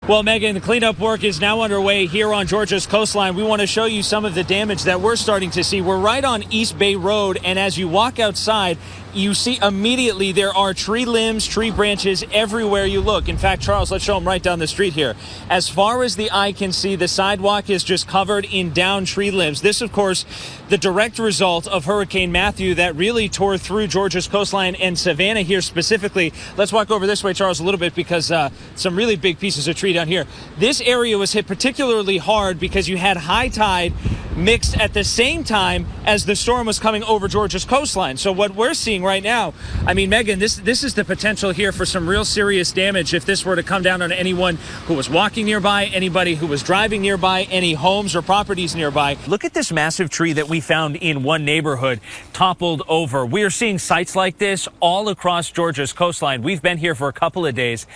Well, Megan, the cleanup work is now underway here on Georgia's coastline. We want to show you some of the damage that we're starting to see. We're right on East Bay Road, and as you walk outside, you see immediately there are tree limbs, tree branches everywhere you look. In fact, Charles, let's show them right down the street here. As far as the eye can see, the sidewalk is just covered in downed tree limbs. This, of course, the direct result of Hurricane Matthew that really tore through Georgia's coastline and Savannah here specifically. Let's walk over this way, Charles, a little bit because some really big pieces of tree down here. This area was hit particularly hard because you had high tide mixed at the same time as the storm was coming over Georgia's coastline. So what we're seeing right now, I mean, Megan, this is the potential here for some real serious damage if this were to come down on anyone who was walking nearby, anybody who was driving nearby, any homes or properties nearby. Look at this massive tree that we found in one neighborhood toppled over. We are seeing sites like this all across Georgia's coastline. We've been here for a couple of days,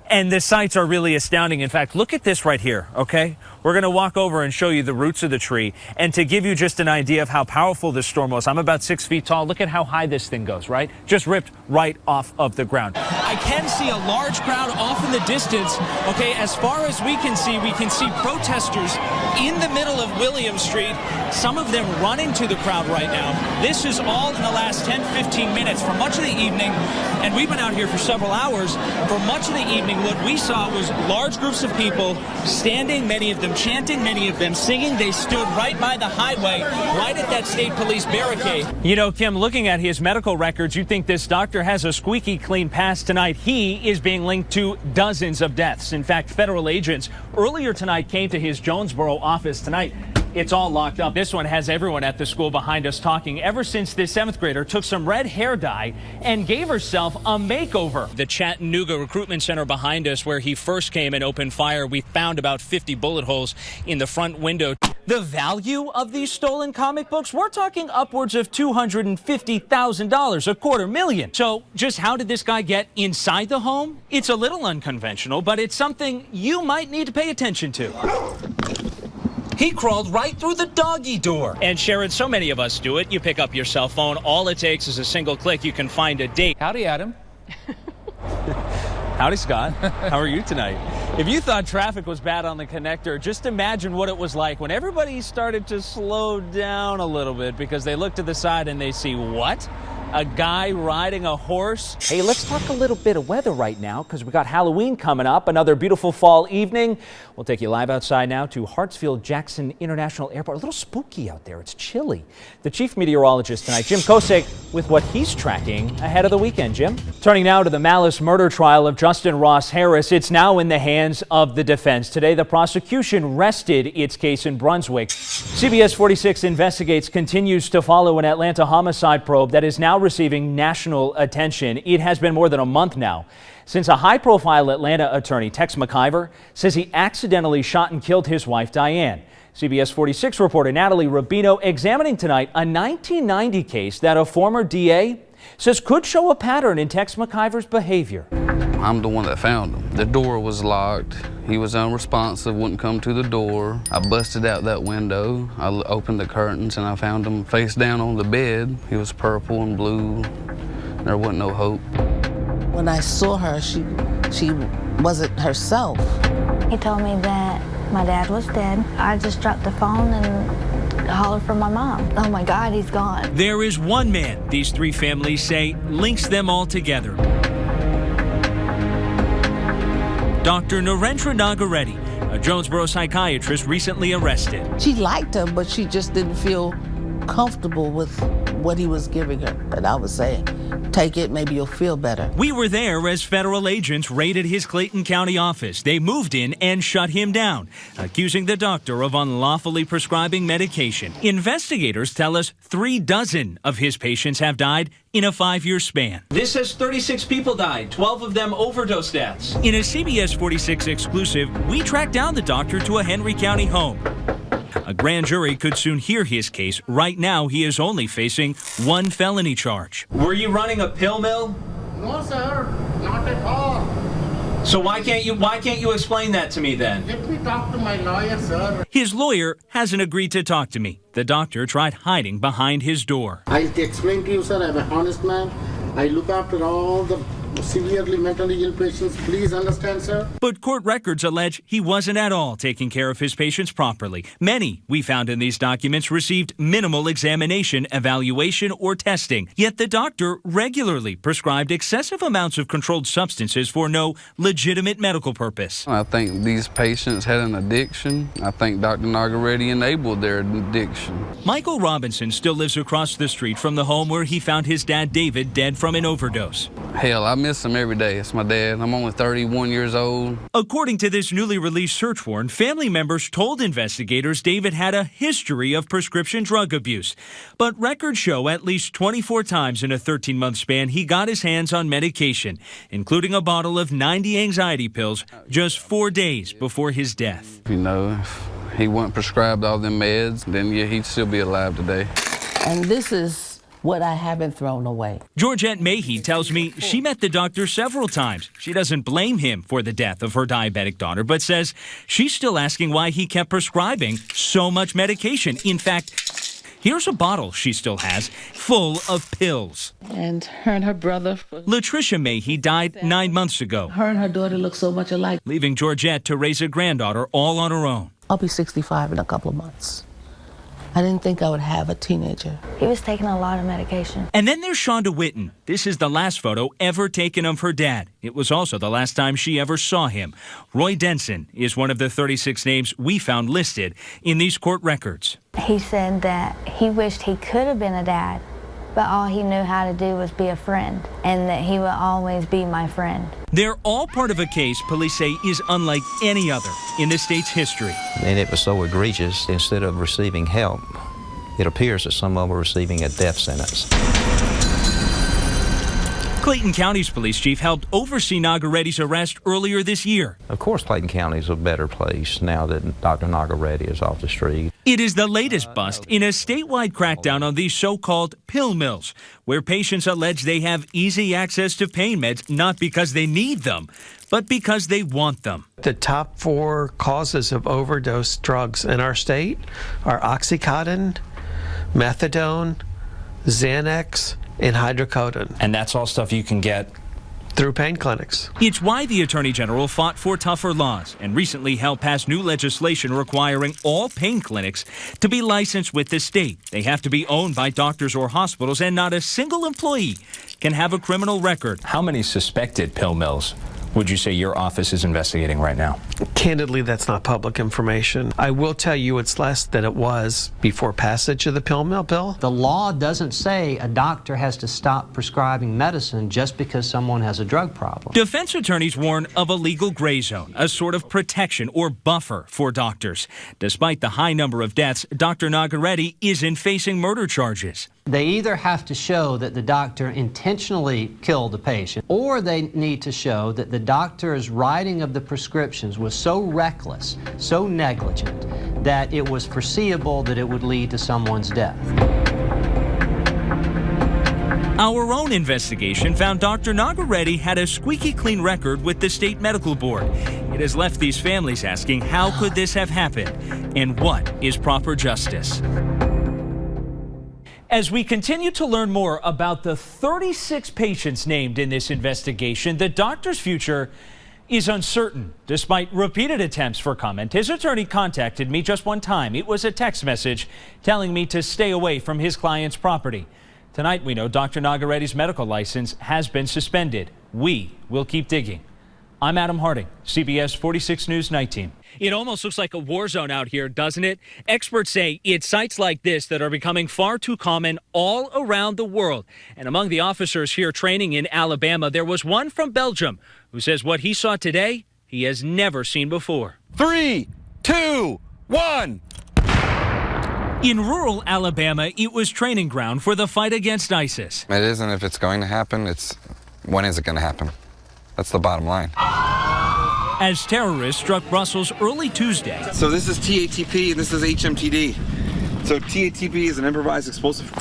and the sites are really astounding. In fact, look at this right here, okay? We're going to walk over and show you the roots of the tree. And to give you just an idea of how powerful this storm was, I'm about 6 feet tall. Look at how high this thing goes, right? Just ripped right off of the ground. I can see a large crowd off in the distance. Okay, as far as we can see protesters in the middle of William Street, some of them running to the crowd right now. This is all in the last 10, 15 minutes for much of the evening. And we've been out here for several hours. For much of the evening, what we saw was large groups of people standing, many of them chanting, many of them singing. They stood right by the highway, right at that state police barricade. You know, Kim, looking at his medical records, you'd think this doctor has a squeaky clean past tonight. He is being linked to dozens of deaths. In fact, federal agents earlier tonight came to his Jonesboro office tonight. It's all locked up. This one has everyone at the school behind us talking ever since this 7th grader took some red hair dye and gave herself a makeover. The Chattanooga Recruitment Center behind us, where he first came and opened fire, we found about 50 bullet holes in the front window. The value of these stolen comic books, we're talking upwards of $250,000, $250,000. So just how did this guy get inside the home? It's a little unconventional, but it's something you might need to pay attention to. He crawled right through the doggy door. And Sharon, so many of us do it. You pick up your cell phone. All it takes is a single click. You can find a date. Howdy, Adam. Howdy, Scott. How are you tonight? If you thought traffic was bad on the connector, just imagine what it was like when everybody started to slow down a little bit because they look to the side and they see what? A guy riding a horse? Hey, let's talk a little bit of weather right now because we got Halloween coming up, another beautiful fall evening. We'll take you live outside now to Hartsfield-Jackson International Airport. A little spooky out there. It's chilly. The chief meteorologist tonight, Jim Kosick, with what he's tracking ahead of the weekend. Jim? Turning now to the malice murder trial of Justin Ross Harris. It's now in the hands of the defense. Today, the prosecution rested its case in Brunswick. CBS 46 Investigates continues to follow an Atlanta homicide probe that is now receiving national attention. It has been more than a month now since a high-profile Atlanta attorney, Tex McIver, says he accidentally shot and killed his wife, Diane. CBS 46 reporter Natalie Rubino examining tonight a 1990 case that a former DA says could show a pattern in Tex McIver's behavior. I'm the one that found him. The door was locked. He was unresponsive, wouldn't come to the door. I busted out that window. I opened the curtains and I found him face down on the bed. He was purple and blue. There wasn't no hope. When I saw her, she wasn't herself. He told me that my dad was dead. I just dropped the phone and hollered for my mom. Oh my God, he's gone. There is one man these three families say links them all together. Dr. Narendra Nagareddy, a Jonesboro psychiatrist, recently arrested. She liked him, but she just didn't feel comfortable with what he was giving her. But I was saying, take it, maybe you'll feel better. We were there as federal agents raided his Clayton County office. They moved in and shut him down, accusing the doctor of unlawfully prescribing medication. Investigators tell us 36 of his patients have died in a 5-year span. This says 36 people died, 12 of them overdose deaths. In a CBS 46 exclusive, we tracked down the doctor to a Henry County home. A grand jury could soon hear his case. Right now, he is only facing 1 felony charge. Were you running a pill mill? No, sir. Not at all. So why can't you explain that to me then? Let me talk to my lawyer, sir. His lawyer hasn't agreed to talk to me. The doctor tried hiding behind his door. I'll explain to you, sir. I'm a honest man. I look after all the severely mentally ill patients. Please understand, sir. But court records allege he wasn't at all taking care of his patients properly. Many, we found in these documents, received minimal examination, evaluation, or testing. Yet the doctor regularly prescribed excessive amounts of controlled substances for no legitimate medical purpose. I think these patients had an addiction. I think Dr. Nagaredi enabled their addiction. Michael Robinson still lives across the street from the home where he found his dad David dead from an overdose. Hell, I miss him every day. It's my dad. I'm only 31 years old. According to this newly released search warrant, family members told investigators David had a history of prescription drug abuse. But records show at least 24 times in a 13-month span he got his hands on medication, including a bottle of 90 anxiety pills just 4 days before his death. You know, if he wasn't prescribed all them meds, then yeah, he'd still be alive today. And this is what I haven't thrown away. Georgette Mahey tells me she met the doctor several times. She doesn't blame him for the death of her diabetic daughter, but says she's still asking why he kept prescribing so much medication. In fact, here's a bottle she still has full of pills. And her and her brother. Latricia Mahey died 9 months ago, Her and her daughter look so much alike. leaving Georgette to raise a granddaughter all on her own. I'll be 65 in a couple of months. I didn't think I would have a teenager. He was taking a lot of medication. And then there's Shonda Witten. This is the last photo ever taken of her dad. It was also the last time she ever saw him. Roy Denson is one of the 36 names we found listed in these court records. He said that he wished he could have been a dad, but all he knew how to do was be a friend, and that he would always be my friend. They're all part of a case police say is unlike any other in the state's history. And it was so egregious, instead of receiving help, it appears that someone were receiving a death sentence. Clayton County's police chief helped oversee Nagaredi's arrest earlier this year. Of course, Clayton County is a better place now that Dr. Nagaredi is off the street. It is the latest bust in a statewide crackdown on these so-called pill mills, where patients allege they have easy access to pain meds not because they need them, but because they want them. The top 4 causes of overdose drugs in our state are Oxycontin, methadone, Xanax, and hydrocodone. And that's all stuff you can get through pain clinics. It's why the Attorney General fought for tougher laws and recently helped pass new legislation requiring all pain clinics to be licensed with the state. They have to be owned by doctors or hospitals, and not a single employee can have a criminal record. How many suspected pill mills would you say your office is investigating right now? Candidly, that's not public information. I will tell you it's less than it was before passage of the pill mill bill. The law doesn't say a doctor has to stop prescribing medicine just because someone has a drug problem. Defense attorneys warn of a legal gray zone, a sort of protection or buffer for doctors. Despite the high number of deaths, Dr. Nagaredi isn't facing murder charges. They either have to show that the doctor intentionally killed the patient, or they need to show that the doctor's writing of the prescriptions was so reckless, so negligent, that it was foreseeable that it would lead to someone's death. Our own investigation found Dr. Nagaredi had a squeaky clean record with the state medical board. It has left these families asking, how could this have happened? And what is proper justice? As we continue to learn more about the 36 patients named in this investigation, the doctor's future is uncertain. Despite repeated attempts for comment, his attorney contacted me just one time. It was a text message telling me to stay away from his client's property. Tonight, we know Dr. Nagaredi's medical license has been suspended. We will keep digging. I'm Adam Harding, CBS 46 News Night Team. It almost looks like a war zone out here, doesn't it? Experts say it's sites like this that are becoming far too common all around the world. And among the officers here training in Alabama, there was one from Belgium who says what he saw today, he has never seen before. 3, 2, 1. In rural Alabama, it was training ground for the fight against ISIS. It isn't if it's going to happen, it's when is it going to happen? That's the bottom line. As terrorists struck Brussels early Tuesday. So this is TATP and this is HMTD. So TATP is an improvised explosive.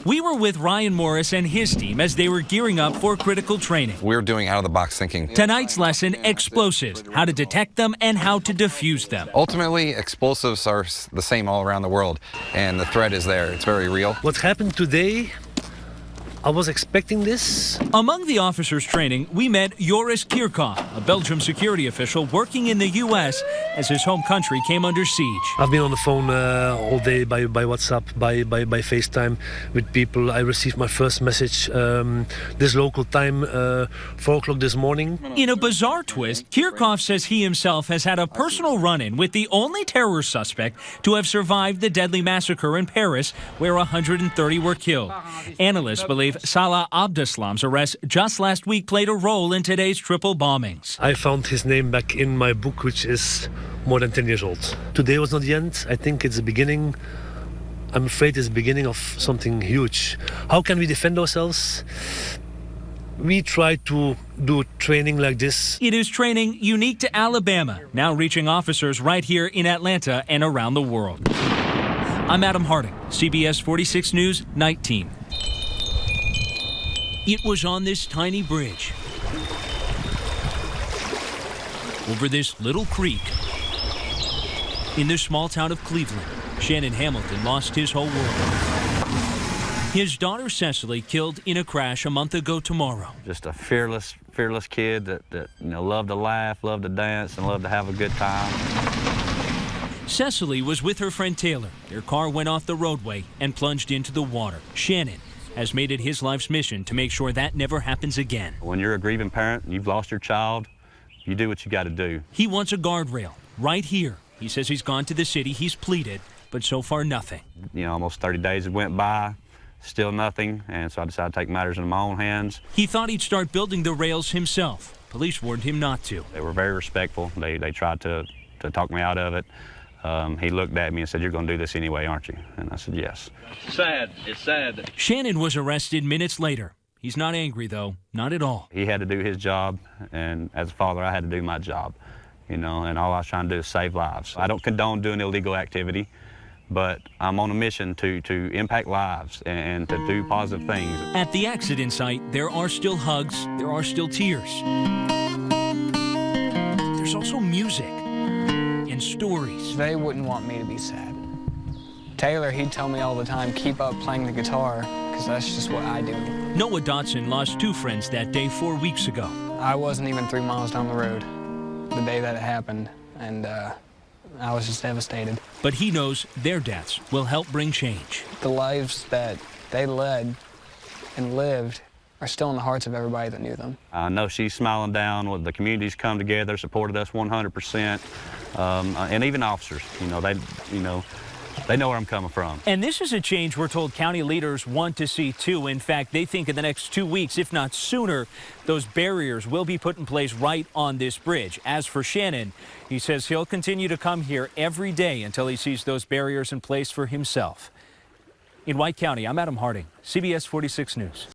We were with Ryan Morris and his team as they were gearing up for critical training. We're doing out-of-the-box thinking. Tonight's lesson, explosives, how to detect them and how to defuse them. Ultimately, explosives are the same all around the world, and the threat is there. It's very real. What happened today I was expecting this. Among the officers training, we met Joris Kirchhoff, a Belgium security official working in the U.S. as his home country came under siege. I've been on the phone all day by WhatsApp, by FaceTime with people. I received my first message this local time, 4 o'clock this morning. In a bizarre twist, Kirchhoff says he himself has had a personal run-in with the only terror suspect to have survived the deadly massacre in Paris, where 130 were killed. Analysts believe Salah Abdeslam's arrest just last week played a role in today's triple bombings. I found his name back in my book, which is more than 10 years old. Today was not the end. I think it's the beginning. I'm afraid it's the beginning of something huge. How can we defend ourselves? We try to do training like this. It is training unique to Alabama, now reaching officers right here in Atlanta and around the world. I'm Adam Harding, CBS 46 News, Night Team. It was on this tiny bridge, over this little creek, in the small town of Cleveland, Shannon Hamilton lost his whole world. His daughter Cecily killed in a crash a month ago tomorrow. Just a fearless kid that loved to laugh, loved to dance, and loved to have a good time. Cecily was with her friend Taylor. Their car went off the roadway and plunged into the water. Shannon has made it his life's mission to make sure that never happens again. When you're a grieving parent and you've lost your child, you do what you got to do. He wants a guardrail right here. He says he's gone to the city, he's pleaded, but so far nothing. Almost 30 days went by, still nothing, and so I decided to take matters into my own hands. He thought he'd start building the rails himself. Police warned him not to. They were very respectful. They tried to talk me out of it. He looked at me and said, "You're going to do this anyway, aren't you?" And I said, "Yes." Sad. It's sad. Shannon was arrested minutes later. He's not angry, though. Not at all. He had to do his job, and as a father, I had to do my job, and all I was trying to do is save lives. I don't condone doing illegal activity, but I'm on a mission to impact lives and to do positive things. At the accident site, there are still hugs, there are still tears. There's also music and stories. They wouldn't want me to be sad. Taylor, he'd tell me all the time, keep up playing the guitar, because that's just what I do. Noah Dotson lost 2 friends that day 4 weeks ago. I wasn't even 3 miles down the road the day that it happened, and I was just devastated. But he knows their deaths will help bring change. The lives that they led and lived are still in the hearts of everybody that knew them. I know she's smiling down. The community's come together, supported us 100%, and even officers. They know where I'm coming from. And this is a change we're told county leaders want to see, too. In fact, they think in the next 2 weeks, if not sooner, those barriers will be put in place right on this bridge. As for Shannon, he says he'll continue to come here every day until he sees those barriers in place for himself. In White County, I'm Adam Harding, CBS 46 News.